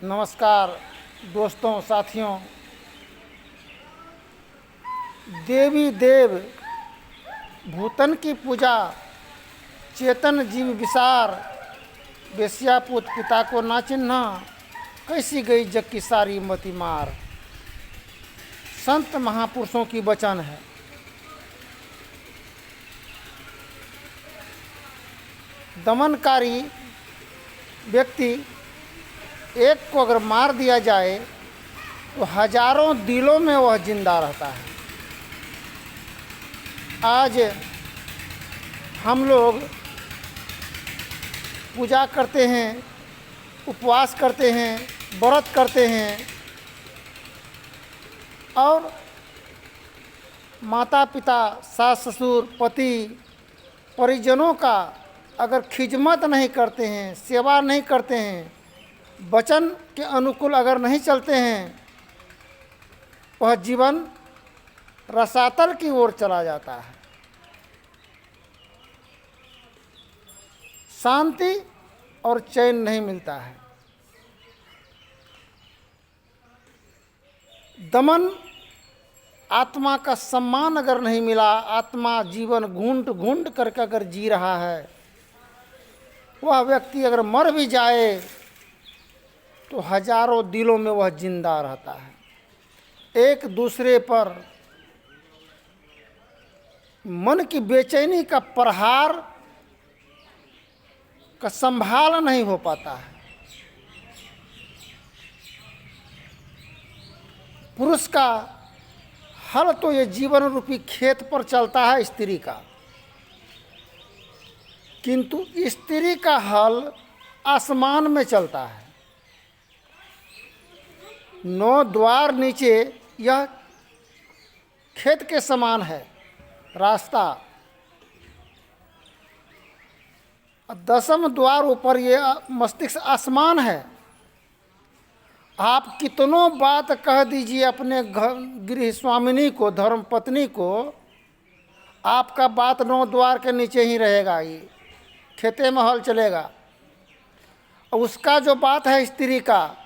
नमस्कार दोस्तों, साथियों। देवी देव भूतन की पूजा, चेतन जीव विसार, वेश्यापूत पिता को ना चिन्हा, कैसी गई जग की सारी मति मार। संत महापुरुषों की वचन है। दमनकारी व्यक्ति एक को अगर मार दिया जाए तो हजारों दिलों में वह जिंदा रहता है। आज हम लोग पूजा करते हैं, उपवास करते हैं, व्रत करते हैं और माता पिता, सास ससुर, पति, परिजनों का अगर खिदमत नहीं करते हैं, सेवा नहीं करते हैं, वचन के अनुकूल अगर नहीं चलते हैं, वह जीवन रसातल की ओर चला जाता है। शांति और चैन नहीं मिलता है। दमन, आत्मा का सम्मान अगर नहीं मिला, आत्मा जीवन घूंट घूंट करके अगर जी रहा है, वह व्यक्ति अगर मर भी जाए तो हजारों दिलों में वह जिंदा रहता है। एक दूसरे पर मन की बेचैनी का प्रहार का संभाल नहीं हो पाता है। पुरुष का हल तो ये जीवन रूपी खेत पर चलता है स्त्री का, किंतु स्त्री का हल आसमान में चलता है। 9 द्वार नीचे यह खेत के समान है रास्ता, 10वें द्वार ऊपर ये मस्तिष्क आसमान है। आप कितनों बात कह दीजिए अपने गृह स्वामिनी को, धर्म पत्नी को, आपका बात 9 द्वार के नीचे ही रहेगा। ये खेते में हल चलेगा। उसका जो बात है स्त्री का,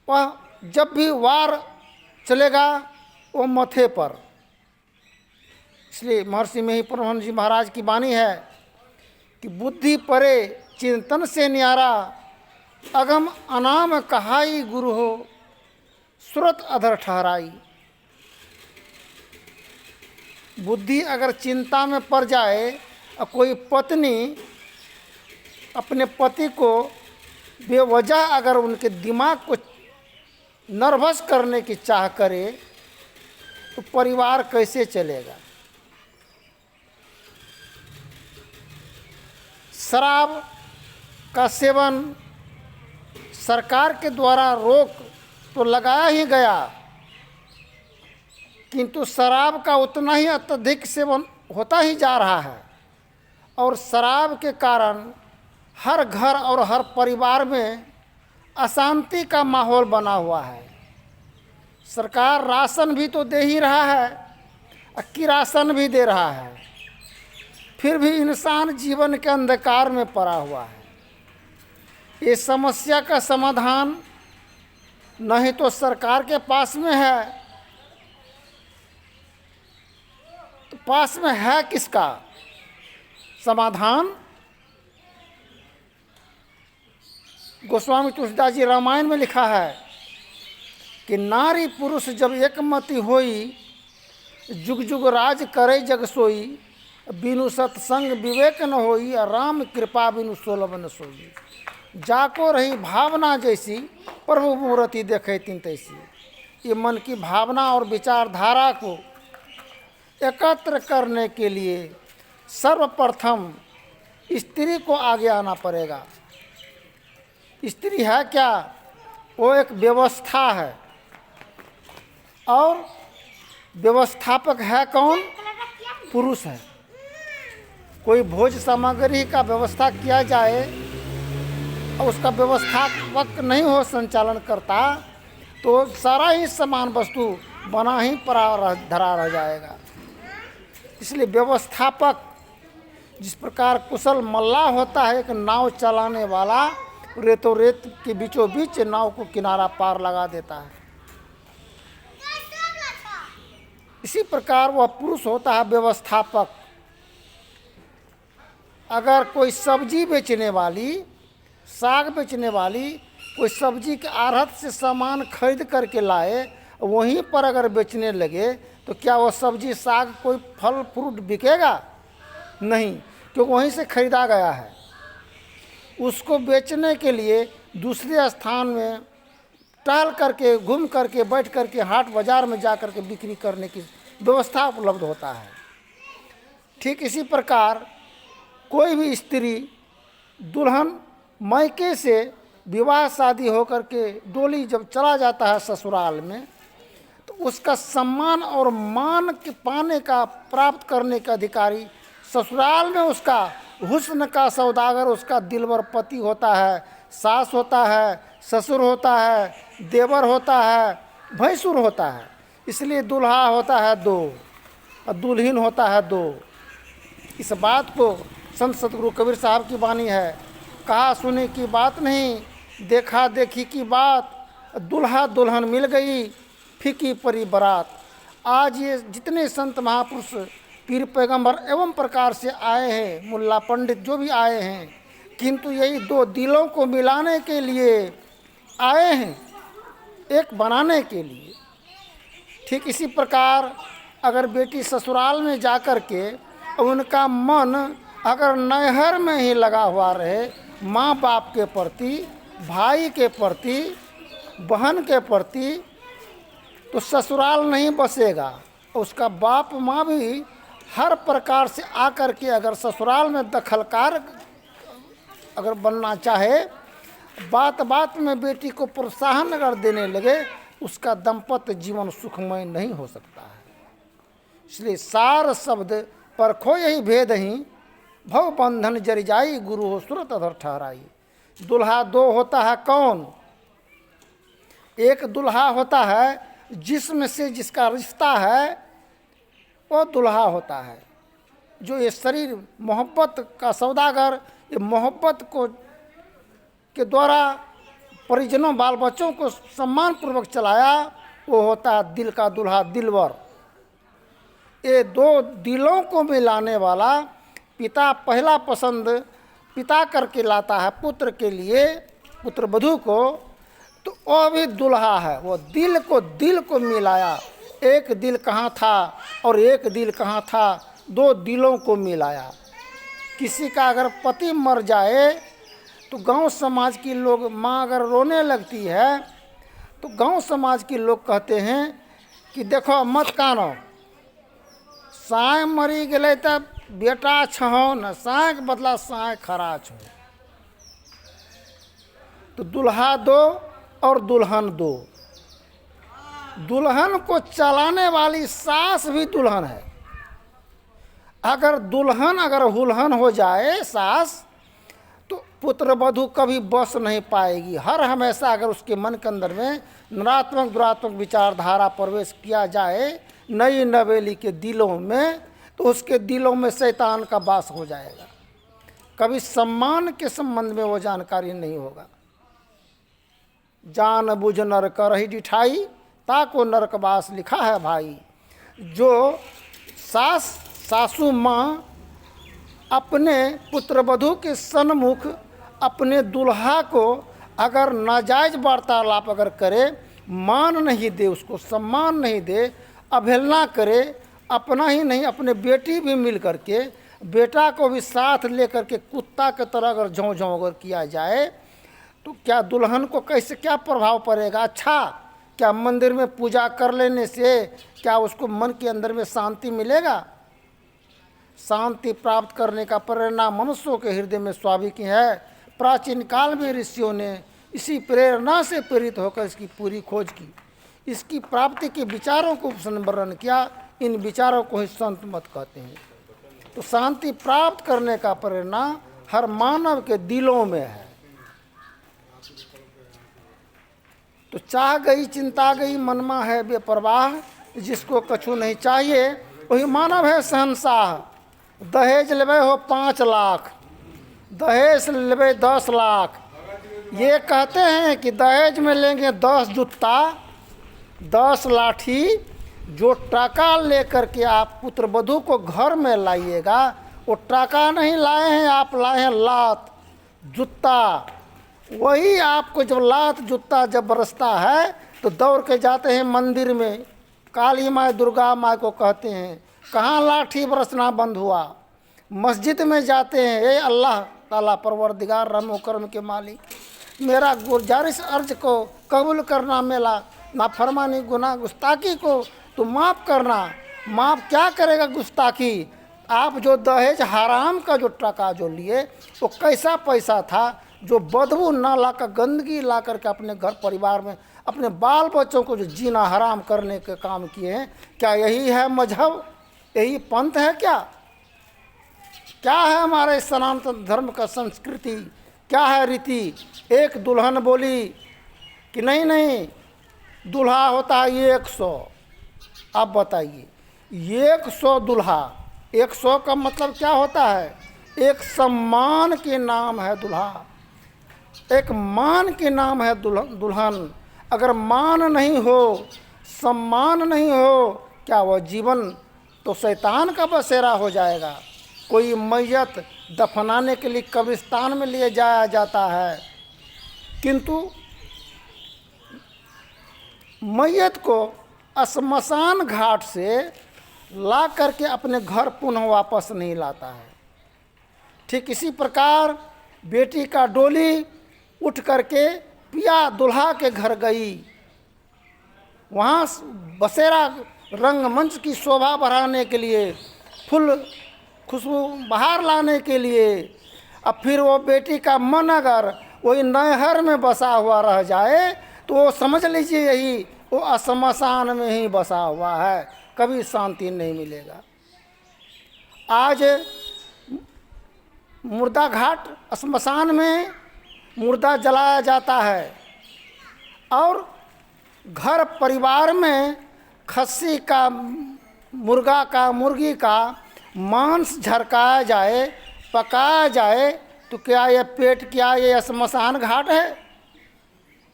वह जब भी वार चलेगा वो मथे पर। इसलिए महर्षि में ही परमहंस जी महाराज की वाणी है कि बुद्धि परे चिंतन से न्यारा, अगम अनाम कहाई गुरु हो, सुरत अधर ठहराई। बुद्धि अगर चिंता में पड़ जाए और कोई पत्नी अपने पति को बेवजह अगर उनके दिमाग को नर्वस करने की चाह करे तो परिवार कैसे चलेगा। शराब का सेवन सरकार के द्वारा रोक तो लगाया ही गया, किंतु शराब का उतना ही अत्यधिक सेवन होता ही जा रहा है और शराब के कारण हर घर और हर परिवार में अशांति का माहौल बना हुआ है। सरकार राशन भी तो दे ही रहा है, किरासन भी दे रहा है, फिर भी इंसान जीवन के अंधकार में पड़ा हुआ है। ये समस्या का समाधान नहीं तो सरकार के पास में है, तो पास में है किसका समाधान? गोस्वामी तुलसीदास जी रामायण में लिखा है कि नारी पुरुष जब एकमति होई, जुग जुग राज करे जग सोई, बिनु सत्संग विवेक न होई, राम कृपा बिनु सोलभ न सोई। जाको रही भावना जैसी, प्रभु मूर्ति देखे तीन तैसी। ये मन की भावना और विचारधारा को एकत्र करने के लिए सर्वप्रथम स्त्री को आगे आना पड़ेगा। स्त्री है क्या? वो एक व्यवस्था है और व्यवस्थापक है कौन? पुरुष है। कोई भोज सामग्री का व्यवस्था किया जाए और उसका व्यवस्थापक नहीं हो, संचालन करता, तो सारा ही सामान वस्तु बना ही पड़ा धरा रह जाएगा। इसलिए व्यवस्थापक जिस प्रकार कुशल मल्लाह होता है, एक नाव चलाने वाला, रेतो रेत के बीचों बीच नाव को किनारा पार लगा देता है। इसी प्रकार वह पुरुष होता है व्यवस्थापक। अगर कोई सब्जी बेचने वाली, साग बेचने वाली कोई सब्जी के आढ़त से सामान खरीद करके लाए, वहीं पर अगर बेचने लगे तो क्या वह सब्जी साग कोई फल फ्रूट बिकेगा? नहीं, क्योंकि वहीं से खरीदा गया है। उसको बेचने के लिए दूसरे स्थान में टहल करके, घूम करके, बैठ करके, हाट बाजार में जा करके बिक्री करने की व्यवस्था उपलब्ध होता है। ठीक इसी प्रकार कोई भी स्त्री दुल्हन मायके से विवाह शादी होकर के डोली जब चला जाता है ससुराल में, तो उसका सम्मान और मान के पाने का, प्राप्त करने का अधिकारी ससुराल में उसका हुस्न का सौदागर, उसका दिलबर पति होता है, सास होता है, ससुर होता है, देवर होता है, भैंसुर होता है। इसलिए दूल्हा होता है दो और दुल्हन होता है दो। इस बात को संत सतगुरु कबीर साहब की वाणी है, कहा सुने की बात नहीं, देखा देखी की बात, दूल्हा दुल्हन मिल गई, फीकी परी बारात। आज ये जितने संत महापुरुष, पीर पैगंबर एवं प्रकार से आए हैं, मुल्ला पंडित जो भी आए हैं, किंतु यही दो दिलों को मिलाने के लिए आए हैं, एक बनाने के लिए। ठीक इसी प्रकार अगर बेटी ससुराल में जा कर के उनका मन अगर नैहर में ही लगा हुआ रहे, माँ बाप के प्रति, भाई के प्रति, बहन के प्रति, तो ससुराल नहीं बसेगा। उसका बाप माँ भी हर प्रकार से आकर के अगर ससुराल में दखलकार अगर बनना चाहे, बात बात में बेटी को प्रोत्साहन अगर देने लगे, उसका दाम्पत्य जीवन सुखमय नहीं हो सकता है। इसलिए सार शब्द परखो यही भेद ही, भव बंधन जर जाई, गुरु हो सुरत अधर ठहराई। दुल्हा दो होता है कौन? एक दुल्हा होता है जिसमें से जिसका रिश्ता है वो दुल्हा होता है, जो ये शरीर मोहब्बत का सौदागर, ये मोहब्बत को के द्वारा परिजनों बाल बच्चों को सम्मान पूर्वक चलाया, वो होता है दिल का दुल्हा, दिलवर। ये दो दिलों को मिलाने वाला पिता पहला पसंद पिता करके लाता है पुत्र के लिए, पुत्र वधू को, तो वो भी दुल्हा है। वो दिल को मिलाया, एक दिल कहाँ था और एक दिल कहाँ था, दो दिलों को मिलाया। किसी का अगर पति मर जाए तो गांव समाज के लोग, माँ अगर रोने लगती है तो गांव समाज के लोग कहते हैं कि देखो मत कानो, साय मरी गए तब बेटा छहो न, साय के बदला साय खरा छो। तो दुल्हा दो और दुल्हन दो। दुल्हन को चलाने वाली सास भी दुल्हन है। अगर दुल्हन अगर हुल्हन हो जाए सास, तो पुत्र वधू कभी बस नहीं पाएगी। हर हमेशा अगर उसके मन के अंदर में नकारात्मक दुरात्मक विचारधारा प्रवेश किया जाए नई नवेली के दिलों में, तो उसके दिलों में शैतान का वास हो जाएगा। कभी सम्मान के संबंध में वो जानकारी नहीं होगा। जान बुझ नर करही डिठाई, ताको नरकवास लिखा है भाई। जो सासू माँ अपने पुत्र वधू के सन्मुख अपने दुल्हा को अगर नाजायज वार्तालाप अगर करे, मान नहीं दे, उसको सम्मान नहीं दे, अवहेलना करे, अपना ही नहीं अपने बेटी भी मिल करके, बेटा को भी साथ लेकर के कुत्ता की तरह अगर झों झों अगर किया जाए, तो क्या दुल्हन को कैसे क्या प्रभाव पड़ेगा? अच्छा, क्या मंदिर में पूजा कर लेने से क्या उसको मन के अंदर में शांति मिलेगा? शांति प्राप्त करने का प्रेरणा मनुष्यों के हृदय में स्वाभाविक है। प्राचीन काल में ऋषियों ने इसी प्रेरणा से प्रेरित होकर इसकी पूरी खोज की, इसकी प्राप्ति के विचारों को संवर्णन किया। इन विचारों को ही संत मत कहते हैं। तो शांति प्राप्त करने का प्रेरणा हर मानव के दिलों में है। तो चाह गई चिंता गई मनमा है बेपरवाह, जिसको कछु नहीं चाहिए वही मानव है शहंशाह। दहेज लेवे हो 5 लाख, दहेज लेवे 10 लाख, ये कहते हैं कि दहेज में लेंगे 10 जूता 10 लाठी, जो टाका लेकर के आप पुत्र वधू को घर में लाइएगा, वो टाका नहीं लाए हैं, आप लाए हैं लात जूता। वही आपको जब लात जूता जब बरसता है तो दौड़ के जाते हैं मंदिर में, काली माँ दुर्गा माँ को कहते हैं। कहाँ लाठी बरसना बंद हुआ? मस्जिद में जाते हैं, ए अल्लाह ताला परवरदिगार रहम करम के मालिक, मेरा गुजारिश अर्ज को कबूल करना, मेला नाफरमानी गुनाह गुस्ताखी को तो माफ़ करना। माफ़ क्या करेगा गुस्ताखी? आप जो दहेज हराम का जो टका जो लिए वो कैसा पैसा था जो बदबू ना लाकर, गंदगी ला करके अपने घर परिवार में अपने बाल बच्चों को जो जीना हराम करने के काम किए हैं? क्या यही है मजहब? यही पंथ है क्या? क्या है हमारे सनातन धर्म का संस्कृति? क्या है रीति? एक दुल्हन बोली कि नहीं नहीं, दूल्हा होता है 100। आप बताइए, 100 दूल्हा, 100 का मतलब क्या होता है? एक सम्मान के नाम है दूल्हा, एक मान के नाम है दुल्हन। अगर मान नहीं हो, सम्मान नहीं हो, क्या वह जीवन तो शैतान का बसेरा हो जाएगा। कोई मैयत दफनाने के लिए कब्रिस्तान में लिए जाया जाता है, किंतु मैयत को श्मशान घाट से ला करके अपने घर पुनः वापस नहीं लाता है। ठीक इसी प्रकार बेटी का डोली उठ करके पिया दूल्हा के घर गई, वहाँ बसेरा रंगमंच की शोभा बढ़ाने के लिए, फुल खुशबू बाहर लाने के लिए। अब फिर वो बेटी का मन अगर वही नहर में बसा हुआ रह जाए तो वो समझ लीजिए यही वो श्मशान में ही बसा हुआ है, कभी शांति नहीं मिलेगा। आज मुर्दा घाट श्मशान में मुर्दा जलाया जाता है और घर परिवार में खस्सी का, मुर्गा का, मुर्गी का मांस झरकाया जाए, पकाया जाए, तो क्या ये पेट, क्या ये श्मशान घाट है?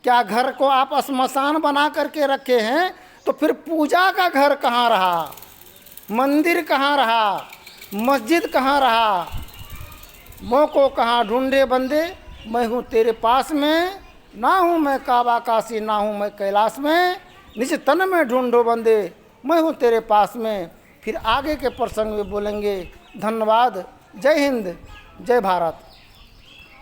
क्या घर को आप श्मशान बना करके रखे हैं? तो फिर पूजा का घर कहाँ रहा? मंदिर कहाँ रहा? मस्जिद कहाँ रहा? मोको कहाँ ढूंढे बंदे, मैं हूँ तेरे पास में, ना हूँ मैं काबा काशी, ना हूँ मैं कैलाश में, निज तन में ढूंढो बंदे, मैं हूँ तेरे पास में। फिर आगे के प्रसंग में बोलेंगे। धन्यवाद। जय हिंद, जय भारत।